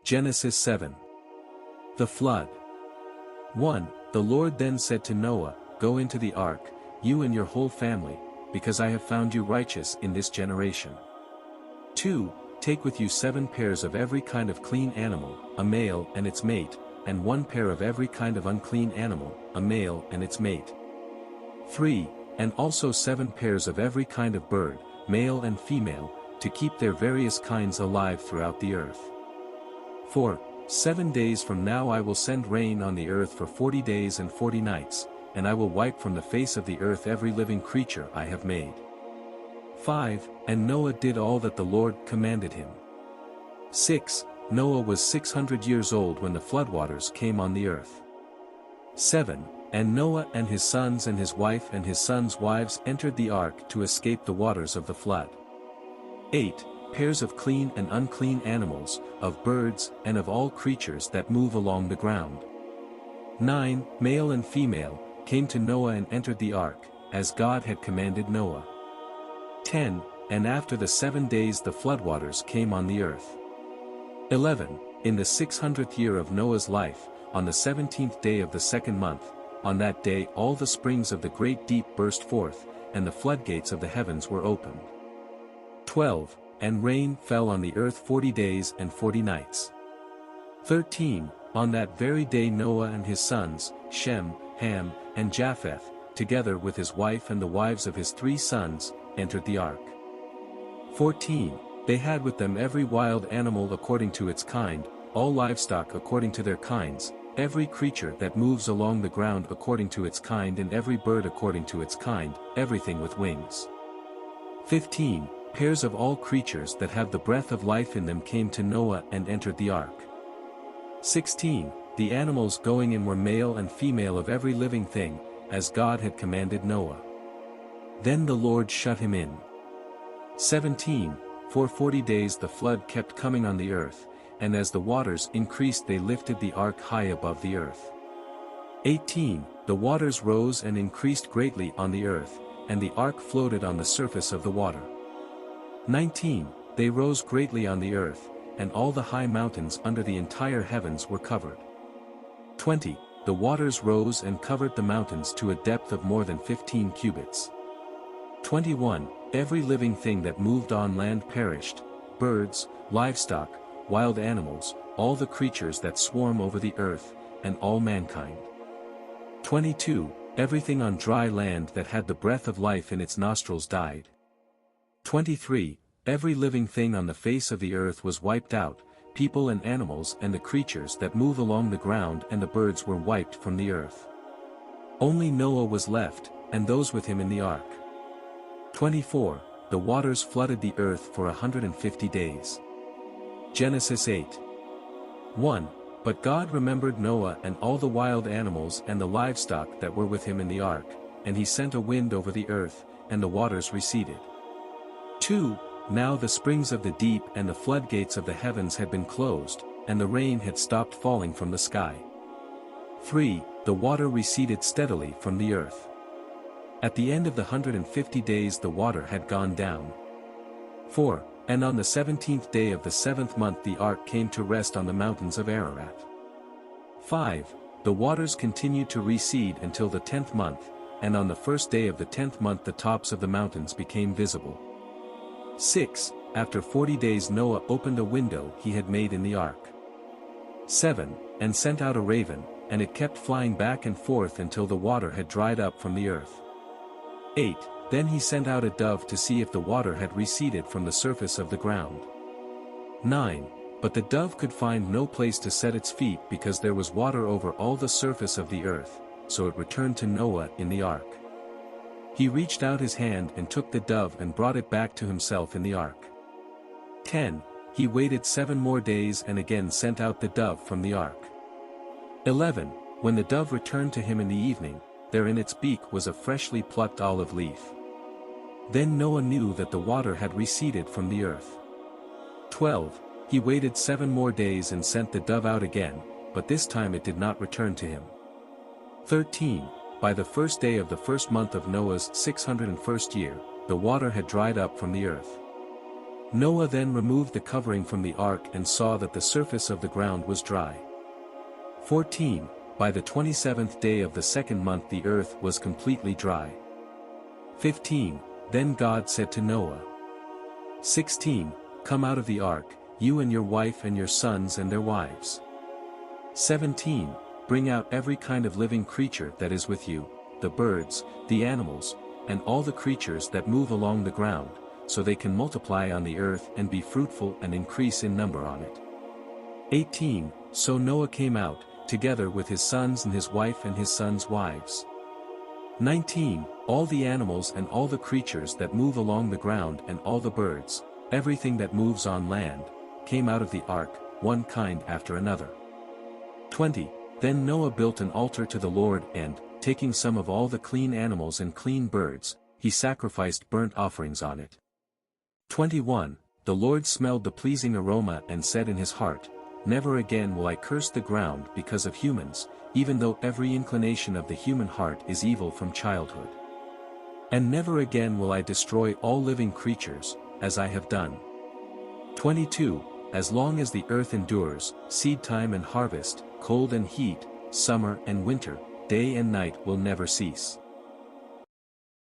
Genesis 7. The flood. 1. The Lord then said to Noah, Go into the ark, you and your whole family, because I have found you righteous in this generation. 2. Take with you 7 pairs of every kind of clean animal, a male and its mate, and 1 pair of every kind of unclean animal, a male and its mate. 3. And also 7 pairs of every kind of bird, male and female, to keep their various kinds alive throughout the earth. 4. 7 days from now I will send rain on the earth for 40 days and 40 nights, and I will wipe from the face of the earth every living creature I have made. 5. And Noah did all that the Lord commanded him. 6. Noah was 600 years old when the floodwaters came on the earth. 7. And Noah and his sons and his wife and his sons' wives entered the ark to escape the waters of the flood. 8. Pairs of clean and unclean animals, of birds, and of all creatures that move along the ground. 9. Male and female, came to Noah and entered the ark, as God had commanded Noah. 10. And after the 7 days the floodwaters came on the earth. 11. In the 600th year of Noah's life, on the 17th day of the 2nd month, on that day all the springs of the great deep burst forth, and the floodgates of the heavens were opened. 12. And rain fell on the earth 40 days and 40 nights. 13. On that very day Noah and his sons, Shem, Ham, and Japheth, together with his wife and the wives of his 3 sons, entered the ark. 14. They had with them every wild animal according to its kind, all livestock according to their kinds, every creature that moves along the ground according to its kind, and every bird according to its kind, everything with wings. 15. Pairs of all creatures that have the breath of life in them came to Noah and entered the ark. 16. The animals going in were male and female of every living thing, as God had commanded Noah. Then the Lord shut him in. 17. For 40 days the flood kept coming on the earth, and as the waters increased they lifted the ark high above the earth. 18. The waters rose and increased greatly on the earth, and the ark floated on the surface of the water. 19. They rose greatly on the earth, and all the high mountains under the entire heavens were covered. 20. The waters rose and covered the mountains to a depth of more than 15 cubits. 21. Every living thing that moved on land perished, birds, livestock, wild animals, all the creatures that swarm over the earth, and all mankind. 22. Everything on dry land that had the breath of life in its nostrils died. 23. Every living thing on the face of the earth was wiped out, people and animals and the creatures that move along the ground and the birds were wiped from the earth. Only Noah was left, and those with him in the ark. 24. The waters flooded the earth for 150 days. Genesis 8. 1. But God remembered Noah and all the wild animals and the livestock that were with him in the ark, and he sent a wind over the earth, and the waters receded. 2. Now the springs of the deep and the floodgates of the heavens had been closed, and the rain had stopped falling from the sky. 3. The water receded steadily from the earth. At the end of the 150 days the water had gone down. 4. And on the 17th day of the 7th month the ark came to rest on the mountains of Ararat. 5. The waters continued to recede until the 10th month, and on the first day of the 10th month the tops of the mountains became visible. 6. After 40 days Noah opened a window he had made in the ark. 7. And sent out a raven, and it kept flying back and forth until the water had dried up from the earth. 8. Then he sent out a dove to see if the water had receded from the surface of the ground. 9. But the dove could find no place to set its feet because there was water over all the surface of the earth, so it returned to Noah in the ark. He reached out his hand and took the dove and brought it back to himself in the ark. 10. He waited 7 more days and again sent out the dove from the ark. 11. When the dove returned to him in the evening, there in its beak was a freshly plucked olive leaf. Then Noah knew that the water had receded from the earth. 12. He waited 7 more days and sent the dove out again, but this time it did not return to him. 13. By the first day of the first month of Noah's 601st year, the water had dried up from the earth. Noah then removed the covering from the ark and saw that the surface of the ground was dry. 14. By the 27th day of the second month the earth was completely dry. 15. Then God said to Noah. 16. Come out of the ark, you and your wife and your sons and their wives. 17. Bring out every kind of living creature that is with you, the birds, the animals, and all the creatures that move along the ground, so they can multiply on the earth and be fruitful and increase in number on it. 18. So Noah came out, together with his sons and his wife and his sons' wives. 19. All the animals and all the creatures that move along the ground and all the birds, everything that moves on land, came out of the ark, one kind after another. 20. Then Noah built an altar to the Lord and, taking some of all the clean animals and clean birds, he sacrificed burnt offerings on it. 21. The Lord smelled the pleasing aroma and said in his heart, Never again will I curse the ground because of humans, even though every inclination of the human heart is evil from childhood. And never again will I destroy all living creatures, as I have done. 22. As long as the earth endures, seed time and harvest, cold and heat, summer and winter, day and night will never cease.